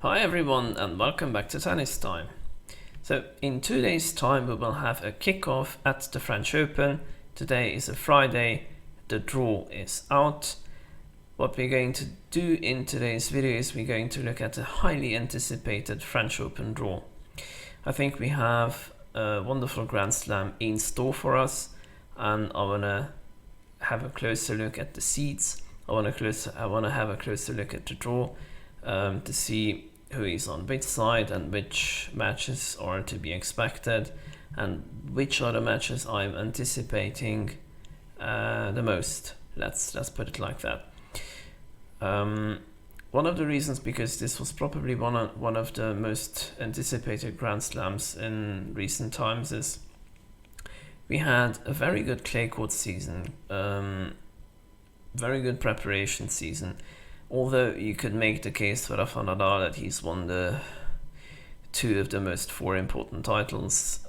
Hi everyone and welcome back to Tennis Time. So in 2 days time we will have a kickoff at the French Open. Today is a Friday, the draw is out. What we're going to do in today's video is we're going to look at a highly anticipated French Open draw. I think we have a wonderful Grand Slam in store for us, and I want to have a closer look at the seeds. I want to have a closer look at the draw to see who is on which side and which matches are to be expected and which are the matches I'm anticipating the most. Let's put it like that. One of the reasons, because this was probably one of the most anticipated Grand Slams in recent times, is we had a very good clay court season, very good preparation season. Although you could make the case for Rafa Nadal that he's won the two of the most important titles,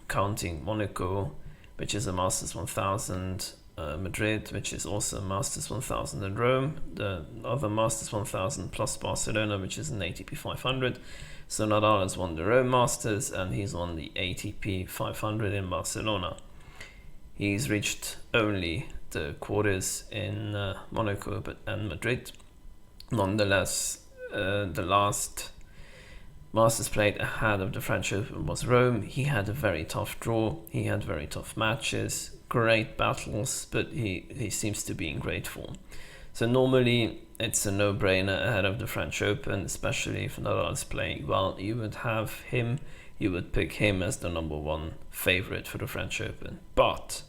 counting Monaco, which is a Masters 1000, Madrid, which is also a Masters 1000, and Rome, the other Masters 1000, plus Barcelona, which is an ATP 500. So Nadal has won the Rome Masters and he's won the ATP 500 in Barcelona. He's reached only the quarters in Monaco and Madrid. Nonetheless, the last Masters played ahead of the French Open was Rome. He had a very tough draw, he had very tough matches, great battles, but he seems to be in great form. So normally it's a no-brainer ahead of the French Open, especially if Nadal is playing well. You would pick him as the number one favorite for the French Open. But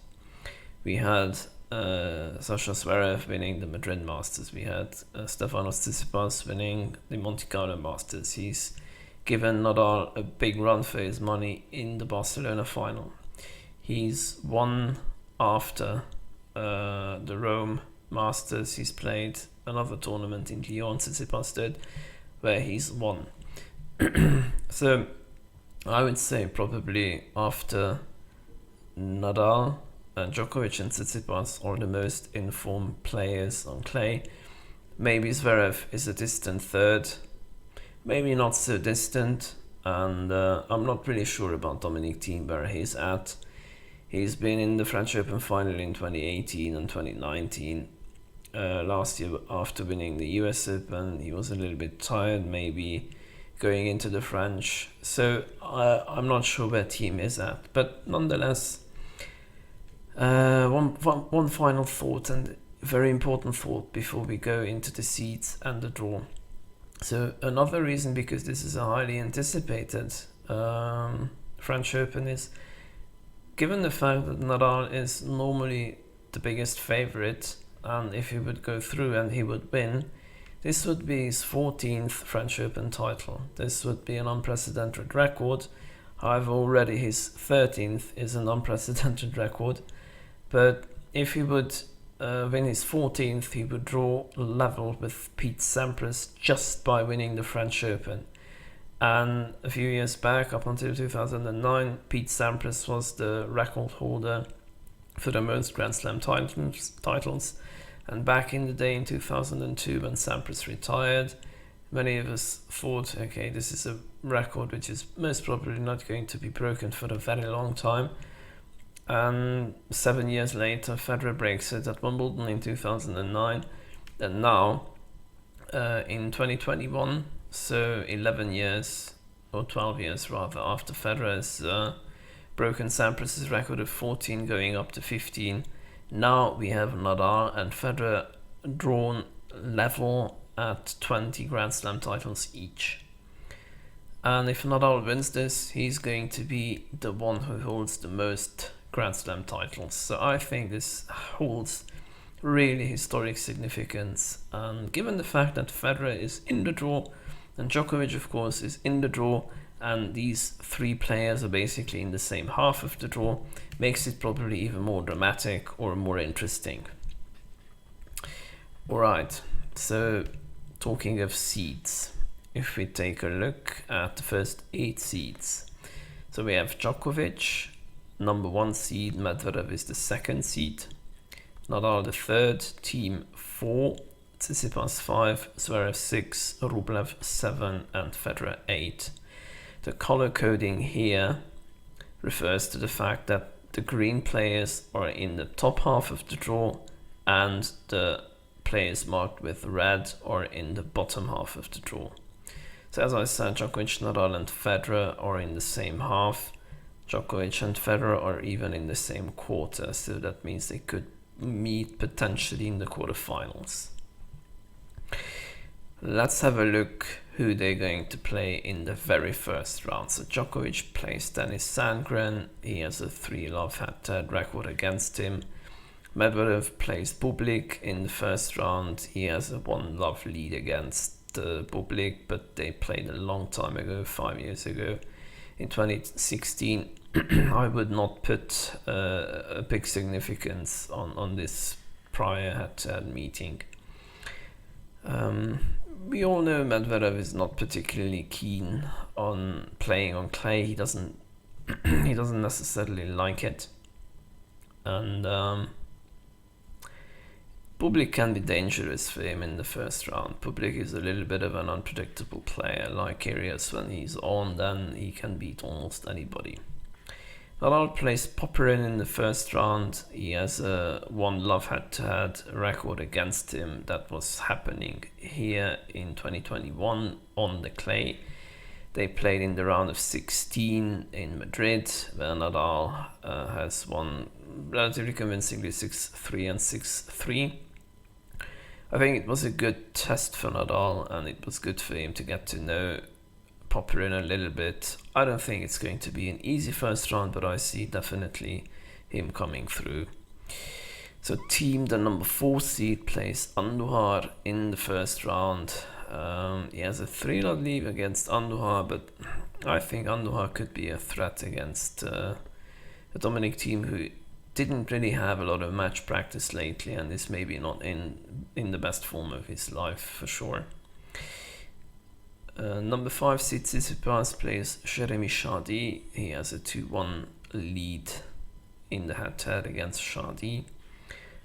we had Sasha Zverev winning the Madrid Masters. We had Stefanos Tsitsipas winning the Monte Carlo Masters. He's given Nadal a big run for his money in the Barcelona final. He's won after the Rome Masters. He's played another tournament in Lyon, Tsitsipas did, where he's won. So I would say probably after Nadal, Djokovic and Tsitsipas are the most informed players on clay. Maybe Zverev is a distant third, maybe not so distant, and I'm not really sure about Dominic Thiem where he's at. He's been in the French Open final in 2018 and 2019. Last year, after winning the US Open, he was a little bit tired, maybe going into the French. So I'm not sure where Thiem is at, but nonetheless, one final thought, and very important thought before we go into the seeds and the draw. So another reason, because this is a highly anticipated French Open, is given the fact that Nadal is normally the biggest favorite, and if he would go through and he would win, this would be his 14th French Open title. This would be an unprecedented record. However, already his 13th is an unprecedented record. But if he would win his 14th, he would draw level with Pete Sampras just by winning the French Open. And a few years back, up until 2009, Pete Sampras was the record holder for the most Grand Slam titles. And back in the day in 2002, when Sampras retired, many of us thought, okay, this is a record which is most probably not going to be broken for a very long time. And 7 years later, Federer breaks it at Wimbledon in 2009, and now in 2021, so 11 years, or 12 years rather, after Federer has broken Sampras' record of 14 going up to 15, now we have Nadal and Federer drawn level at 20 Grand Slam titles each. And if Nadal wins this, he's going to be the one who holds the most Grand Slam titles. So I think this holds really historic significance. And given the fact that Federer is in the draw and Djokovic, of course, is in the draw, and these three players are basically in the same half of the draw, makes it probably even more dramatic or more interesting. Alright, so talking of seeds, if we take a look at the first 8 seeds, so we have Djokovic, number 1 seed, Medvedev is the 2nd seed, Nadal the 3rd, Thiem 4, Tsitsipas 5, Zverev 6, Rublev 7 and Federer 8. The color coding here refers to the fact that the green players are in the top half of the draw and the players marked with red are in the bottom half of the draw. So as I said, Djokovic, Nadal and Federer are in the same half. Djokovic and Federer are even in the same quarter, so that means they could meet potentially in the quarterfinals. Let's have a look who they're going to play in the very first round. So Djokovic plays Denis Sandgren. He has a 3-love head-to-head record against him. Medvedev plays Bublik in the first round. He has a 1-love lead against Bublik, but they played a long time ago, 5 years ago. In 2016, I would not put a big significance on this prior head-to-head meeting. We all know Medvedev is not particularly keen on playing on clay. He doesn't necessarily like it, and Bublik can be dangerous for him in the first round. Bublik is a little bit of an unpredictable player. Like Kyrgios, when he's on, then he can beat almost anybody. Nadal plays Popyrin in the first round. He has a 1-love head-to-head record against him that was happening here in 2021 on the clay. They played in the round of 16 in Madrid, where Nadal has won relatively convincingly 6-3 and 6-3. I think it was a good test for Nadal, and it was good for him to get to know Popyrin a little bit. I don't think it's going to be an easy first round, but I see definitely him coming through. So Thiem, the number 4 seed, plays Andujar in the first round. He has a 3-love lead against Andujar, but I think Andujar could be a threat against a Dominic Thiem who didn't really have a lot of match practice lately and is maybe not in the best form of his life for sure. Number 5 seed Tsitsipas plays Jeremy Chardy. He has a 2-1 lead in the head-to-head against Chardy.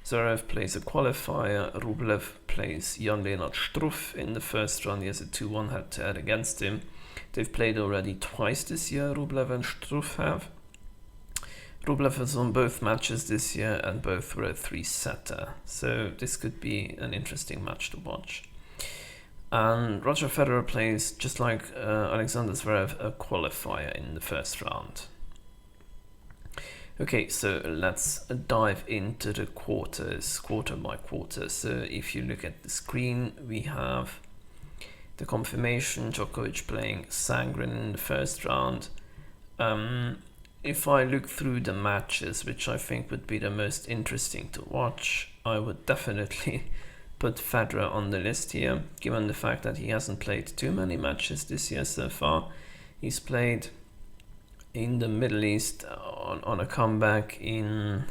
Zverev plays a qualifier. Rublev plays Jan-Lennard Struff in the first round. He has a 2-1 head-to-head against him. They've played already twice this year, Rublev and Struff have. Rublev has won both matches this year and both were a 3-setter. So this could be an interesting match to watch. And Roger Federer plays, just like Alexander Zverev, a qualifier in the first round. Okay, so let's dive into the quarters, quarter by quarter. So if you look at the screen, we have the confirmation, Djokovic playing Sandgren in the first round. If I look through the matches, which I think would be the most interesting to watch, I would definitely put Federer on the list here, given the fact that he hasn't played too many matches this year so far. He's played in the Middle East on a comeback in,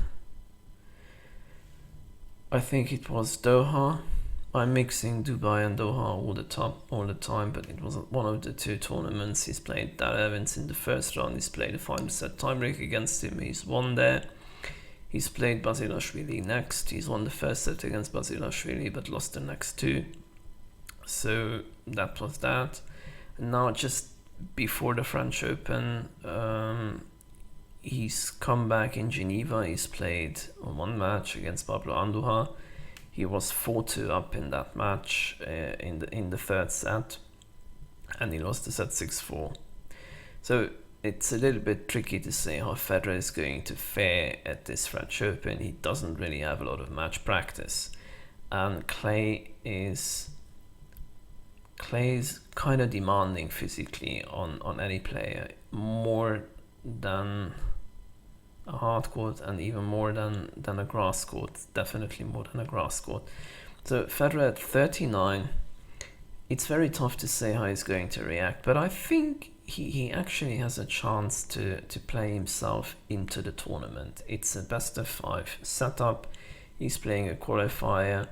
I think it was Doha. I'm mixing Dubai and Doha all the time, but it was one of the two tournaments. He's played Dar Evans in the first round. He's played a final set tiebreak against him. He's won there. He's played Basilashvili next. He's won the first set against Basilashvili, but lost the next two. So that was that. And now, just before the French Open, he's come back in Geneva. He's played one match against Pablo Andujar. He was 4-2 up in that match in the third set, and he lost the set 6-4. So it's a little bit tricky to say how Federer is going to fare at this French Open. He doesn't really have a lot of match practice, and clay is kind of demanding physically on any player, more than a hard court and even more than a grass court, definitely more than a grass court. So Federer at 39, it's very tough to say how he's going to react, but I think he actually has a chance to play himself into the tournament. It's a best of 5 setup. He's playing a qualifier.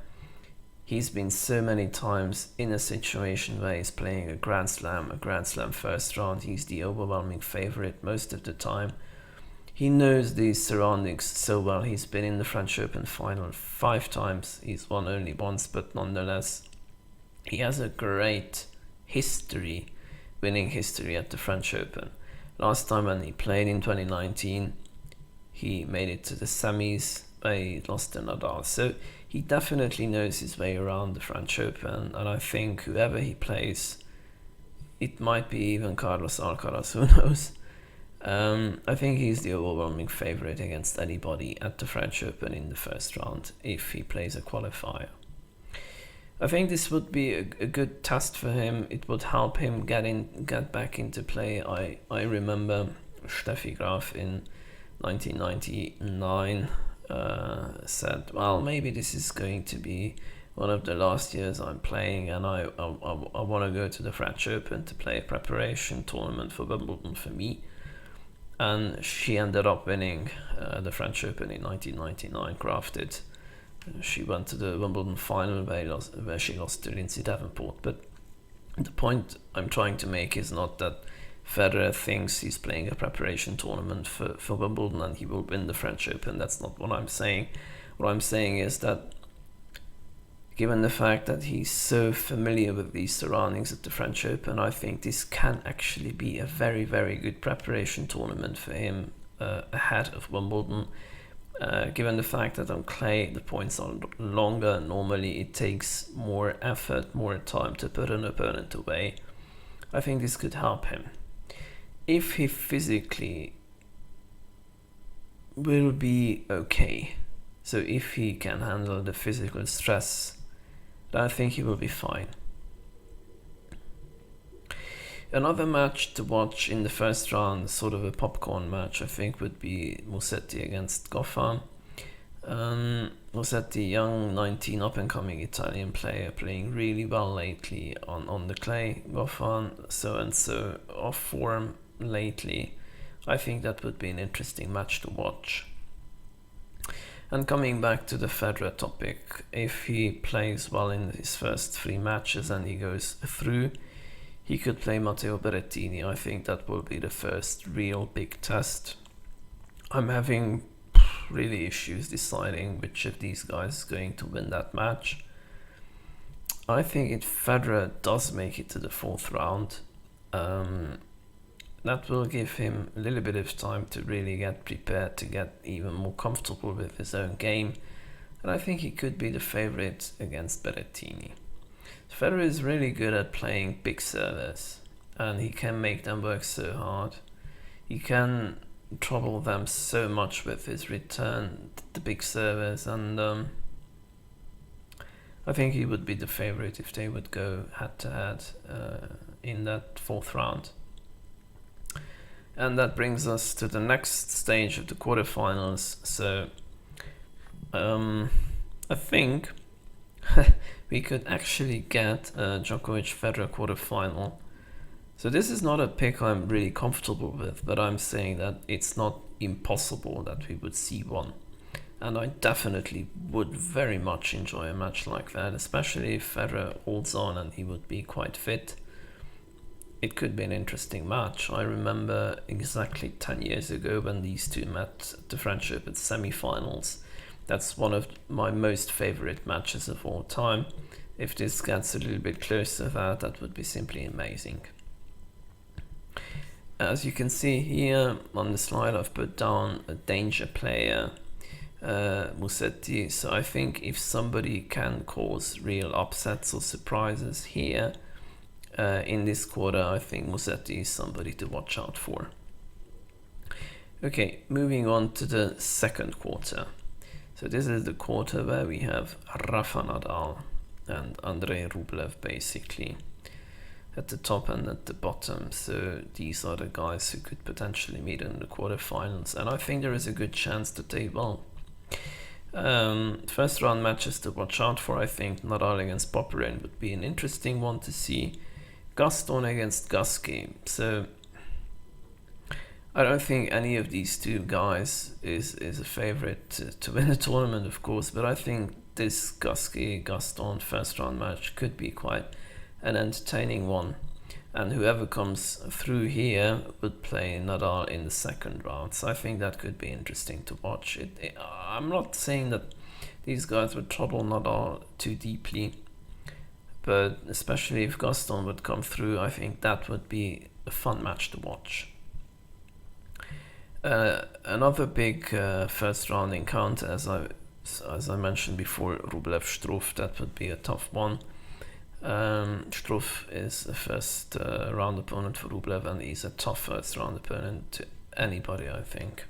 He's been so many times in a situation where he's playing a Grand Slam first round. He's the overwhelming favorite most of the time. he knows these surroundings so well. He's been in the French Open final 5 times. He's won only once, but nonetheless, he has a great history, winning history at the French Open. Last time when he played in 2019, he made it to the semis, but he lost to Nadal. So he definitely knows his way around the French Open, and I think whoever he plays, it might be even Carlos Alcaraz, who knows. I think he's the overwhelming favorite against anybody at the French Open in the first round if he plays a qualifier. I think this would be a good test for him. It would help him get back into play. I remember Steffi Graf in 1999 said, well, maybe this is going to be one of the last years I'm playing, and I want to go to the French Open to play a preparation tournament for Wimbledon for me. And she ended up winning the French Open in 1999, Graf did. She went to the Wimbledon final where she lost to Lindsay Davenport. But the point I'm trying to make is not that Federer thinks he's playing a preparation tournament for Wimbledon and he will win the French Open. That's not what I'm saying. What I'm saying is that given the fact that he's so familiar with these surroundings at the French Open, I think this can actually be a very, very good preparation tournament for him ahead of Wimbledon. Given the fact that on clay the points are longer, normally it takes more effort, more time to put an opponent away. I think this could help him. If he physically will be okay, so if he can handle the physical stress, I think he will be fine. Another match to watch in the first round, sort of a popcorn match, I think would be Musetti against Goffin. Musetti, young 19 up-and-coming Italian player, playing really well lately on the clay. Goffin, so off form lately. I think that would be an interesting match to watch. And coming back to the Federer topic, if he plays well in his first 3 matches and he goes through, he could play Matteo Berrettini. I think that will be the first real big test. I'm having really issues deciding which of these guys is going to win that match. I think if Federer does make it to the 4th round, that will give him a little bit of time to really get prepared, to get even more comfortable with his own game. And I think he could be the favorite against Berrettini. Federer is really good at playing big servers, and he can make them work so hard. He can trouble them so much with his return, the big servers, and I think he would be the favorite if they would go head to head in that 4th round. And that brings us to the next stage of the quarterfinals. So I think we could actually get a Djokovic-Federer quarterfinal. So this is not a pick I'm really comfortable with, but I'm saying that it's not impossible that we would see one. And I definitely would very much enjoy a match like that, especially if Federer holds on and he would be quite fit. It could be an interesting match. I remember exactly 10 years ago when these two met at the French Open semi-finals. That's one of my most favorite matches of all time. If this gets a little bit closer to that, that would be simply amazing. As you can see here on the slide, I've put down a danger player, Musetti. So I think if somebody can cause real upsets or surprises here in this quarter, I think Musetti is somebody to watch out for. Okay, moving on to the second quarter. So this is the quarter where we have Rafa Nadal and Andrei Rublev basically at the top and at the bottom. So these are the guys who could potentially meet in the quarterfinals, and I think there is a good chance that they will. First round matches to watch out for, I think Nadal against Popyrin would be an interesting one to see. Gaston against Gasquet. So I don't think any of these two guys is a favorite to win a tournament, of course, but I think this Gasquet-Gaston first round match could be quite an entertaining one. and whoever comes through here would play Nadal in the second round. So I think that could be interesting to watch. I'm not saying that these guys would trouble Nadal too deeply, but especially if Gaston would come through, I think that would be a fun match to watch. Another big first round encounter, as I mentioned before, Rublev-Struff, that would be a tough one. Struff is a first round opponent for Rublev, and he's a tough first round opponent to anybody, I think.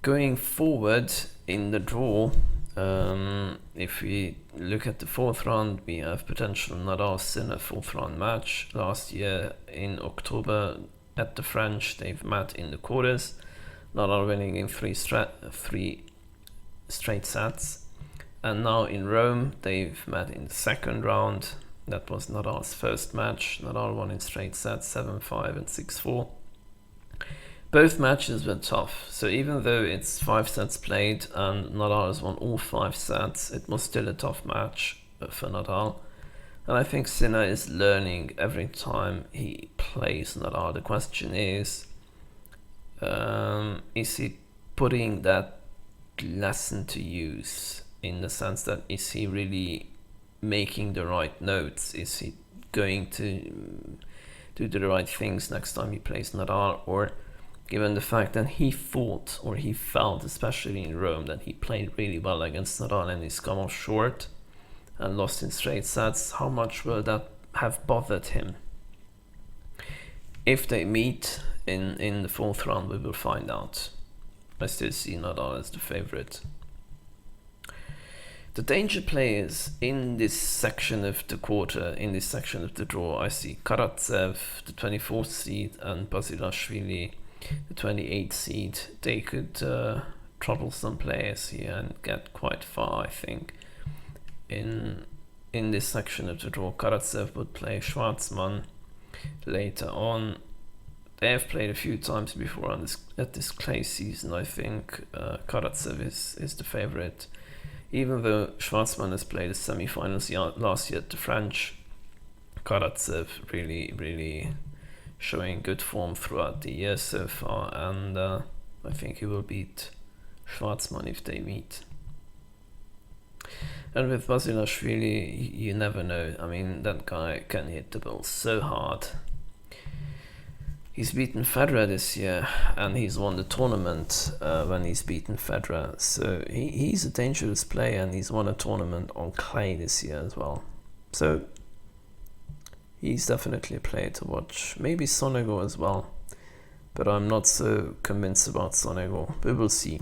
Going forward in the draw, if we look at the fourth round, we have potential Nadal-Sinner fourth round match. Last year in October at the French, they've met in the quarters, Nadal winning in three straight sets. And now in Rome, they've met in the second round. That was Nadal's first match. Nadal won in straight sets, 7-5 and 6-4. Both matches were tough, so even though it's 5 sets played and Nadal has won all 5 sets, it was still a tough match for Nadal. And I think Sinner is learning every time he plays Nadal. The question is he putting that lesson to use? In the sense that, is he really making the right notes? Is he going to do the right things next time he plays Nadal? Or given the fact that he thought, or he felt, especially in Rome, that he played really well against Nadal and he's come off short and lost in straight sets, how much will that have bothered him? If they meet in the fourth round, we will find out. I still see Nadal as the favorite. The danger players in this section of the quarter, in this section of the draw, I see Karatsev, the 24th seed, and Basilashvili, the 28th seed. They could trouble some players here and get quite far, I think. In this section of the draw, Karatsev would play Schwartzman later on. They have played a few times before at this clay season. I think Karatsev is the favorite. Even though Schwartzman has played the semi-finals last year at the French, Karatsev really showing good form throughout the year so far, and I think he will beat Schwartzman if they meet. And with Basilashvili, you never know. I mean, that guy can hit the ball so hard. He's beaten Federer this year, and he's won the tournament when he's beaten Federer. So he's a dangerous player, and he's won a tournament on clay this year as well. So he's definitely a player to watch. Maybe Sonego as well, but I'm not so convinced about Sonego. We will see.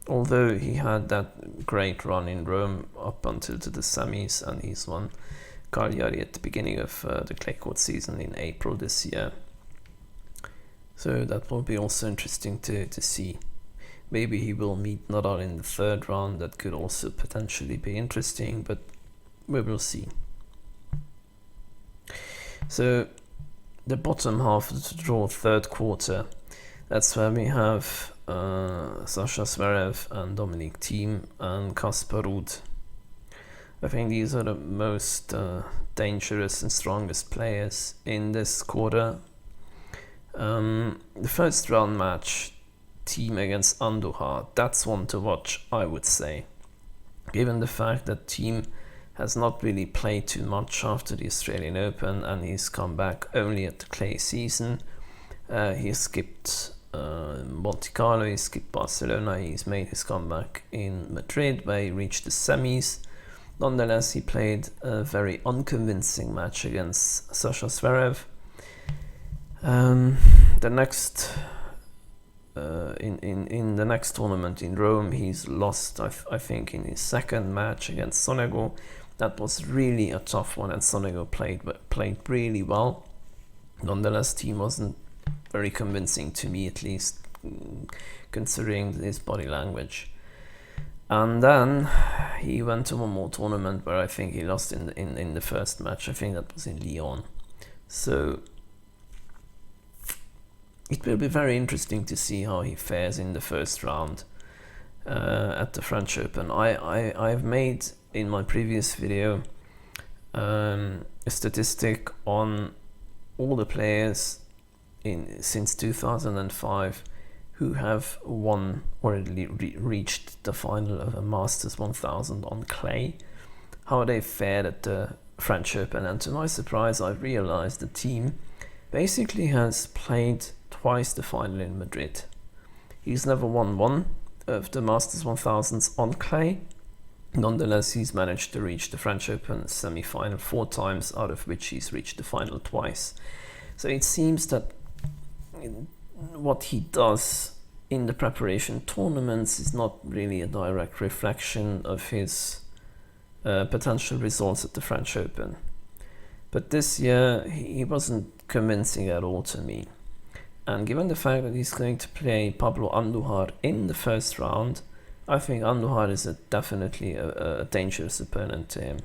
Although he had that great run in Rome up until to the semis, and he's won Cagliari at the beginning of the clay court season in April this year. So that will be also interesting to see. Maybe he will meet Nadal in the third round. That could also potentially be interesting, but we will see. So the bottom half of the draw, third quarter, that's where we have Sasha Zverev and Dominic Thiem and Casper Ruud. I think these are the most dangerous and strongest players in this quarter. The first round match, Thiem against Andujar, that's one to watch, I would say. Given the fact that Thiem has not really played too much after the Australian Open, and he's come back only at the clay season. He skipped Monte Carlo, he skipped Barcelona, he's made his comeback in Madrid where he reached the semis. Nonetheless, he played a very unconvincing match against Sasha Zverev. The next in the next tournament in Rome, he's lost, I think, in his second match against Sonego. That was really a tough one, and Sonego played really well. Nonetheless, Thiem wasn't very convincing to me, at least, considering his body language. And then he went to one more tournament where I think he lost in the first match. I think that was in Lyon. So it will be very interesting to see how he fares in the first round at the French Open. I've made in my previous video a statistic on all the players since 2005 who have won or reached the final of a Masters 1000 on clay, how they fared at the French Open. And to my surprise, I realized the team basically has played twice the final in Madrid. He's never won one of the Masters 1000s on clay. Nonetheless, he's managed to reach the French Open semi-final 4 times, out of which he's reached the final twice. So it seems that what he does in the preparation tournaments is not really a direct reflection of his potential results at the French Open. But this year he wasn't convincing at all to me. And given the fact that he's going to play Pablo Andujar in the first round, I think Andujar is definitely a dangerous opponent to him.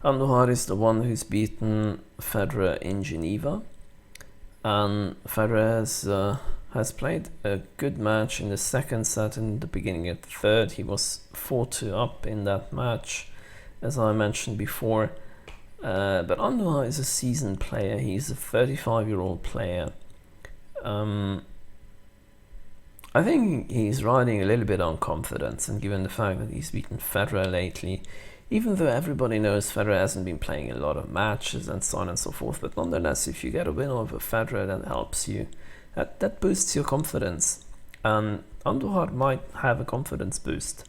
Andujar is the one who's beaten Federer in Geneva, and Federer has played a good match in the second set. In the beginning of the third, he was 4-2 up in that match, as I mentioned before. But Andujar is a seasoned player. He's a 35-year-old player. I think he's riding a little bit on confidence, and given the fact that he's beaten Federer lately, even though everybody knows Federer hasn't been playing a lot of matches and so on and so forth, but nonetheless, if you get a win over Federer, that helps you. That boosts your confidence, and Andujar might have a confidence boost.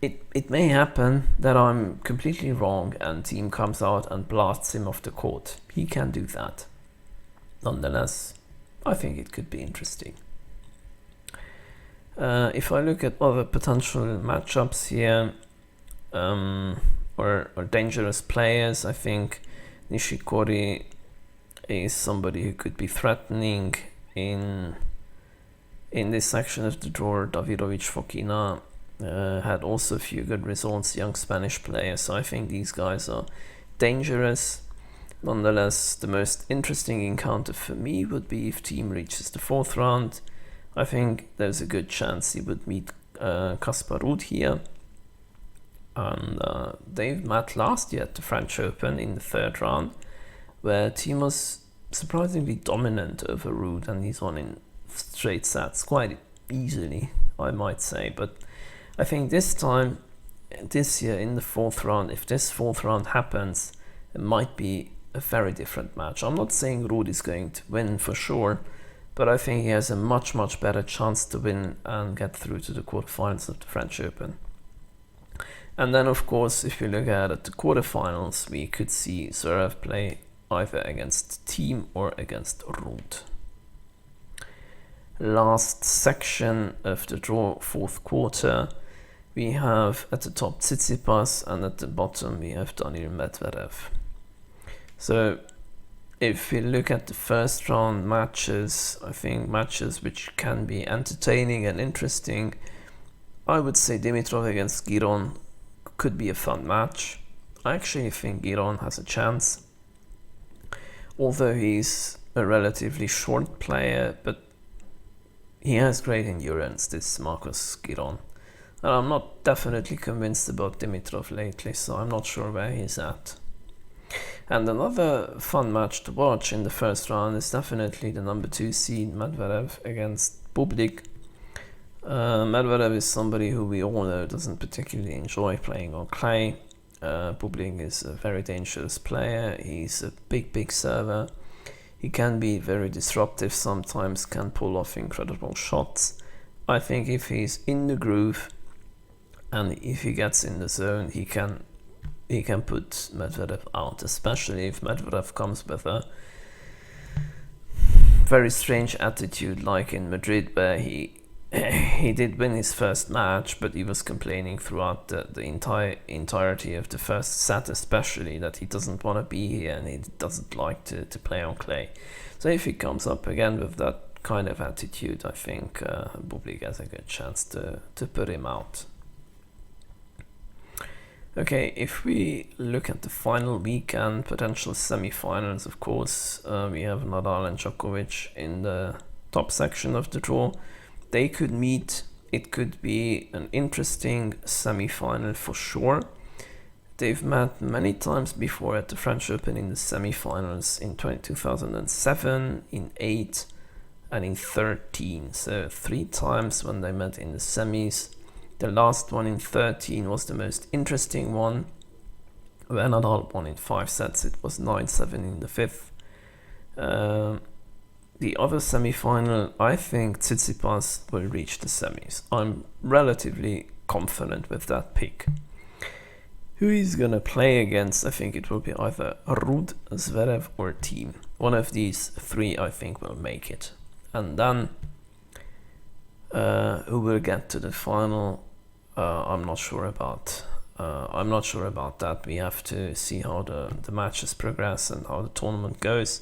It may happen that I'm completely wrong and team comes out and blasts him off the court. He can do that. Nonetheless, I think it could be interesting. If I look at other potential matchups here, or dangerous players, I think Nishikori is somebody who could be threatening in this section of the draw. Davidovich Fokina had also a few good results, young Spanish players, so I think these guys are dangerous. Nonetheless, the most interesting encounter for me would be if Thiem reaches the 4th round. I think there's a good chance he would meet Kaspar Ruud here. And they've met last year at the French Open in the 3rd round, where Thiem was surprisingly dominant over Ruud, and he's won in straight sets quite easily, I might say. But I think this year in the 4th round, if this 4th round happens, it might be a very different match. I'm not saying Ruud is going to win for sure, but I think he has a much better chance to win and get through to the quarterfinals of the French Open. And then, of course, if you look at the quarterfinals, we could see Zverev play either against Thiem or against Ruud. Last section of the draw, 4th quarter, we have at the top Tsitsipas, and at the bottom we have Daniil Medvedev. So if we look at the first round matches, I think matches which can be entertaining and interesting, I would say Dimitrov against Giron could be a fun match. I actually think Giron has a chance, although he's a relatively short player, but he has great endurance, this Marcos Giron. And I'm not definitely convinced about Dimitrov lately, so I'm not sure where he's at. And another fun match to watch in the first round is definitely the number 2 seed Medvedev against Bublik. Medvedev is somebody who we all know doesn't particularly enjoy playing on clay. Bublik is a very dangerous player. He's a big server. He can be very disruptive sometimes, can pull off incredible shots. I think if he's in the groove and if he gets in the zone, he can put Medvedev out, especially if Medvedev comes with a very strange attitude, like in Madrid, where he did win his first match, but he was complaining throughout the entirety of the first set, especially that he doesn't want to be here and he doesn't like to play on clay. So if he comes up again with that kind of attitude, I think Bublik has a good chance to put him out. Okay, if we look at the final weekend, potential semi-finals, of course, we have Nadal and Djokovic in the top section of the draw. They could meet it could be an interesting semi-final for sure. They've met many times before at the French Open in the semi-finals in 2007, in 8 and in 13. So 3 times when they met in the semis. The last one in 13 was the most interesting one, where Nadal won in 5 sets. It was 9-7 in the 5th. The other semi-final, I think Tsitsipas will reach the semis. I'm relatively confident with that pick. Who he's gonna play against, I think it will be either Ruud, Zverev or Thiem. One of these 3 I think will make it. And then who will get to the final, I'm not sure about. I'm not sure about that. We have to see how the matches progress and how the tournament goes.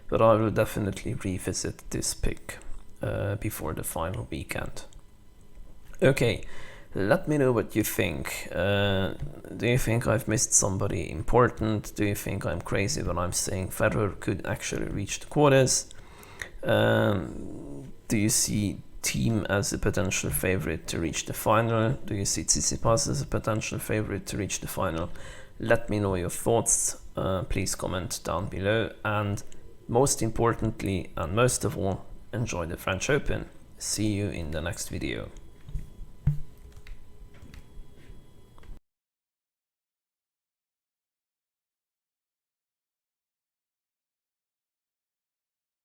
But I will definitely revisit this pick before the final weekend. Okay, let me know what you think. Do you think I've missed somebody important? Do you think I'm crazy when I'm saying Federer could actually reach the quarters? Do you see Thiem as a potential favorite to reach the final? Do you see Tsitsipas as a potential favorite to reach the final? Let me know your thoughts. Please comment down below. And most importantly, and most of all, enjoy the French Open. See you in the next video.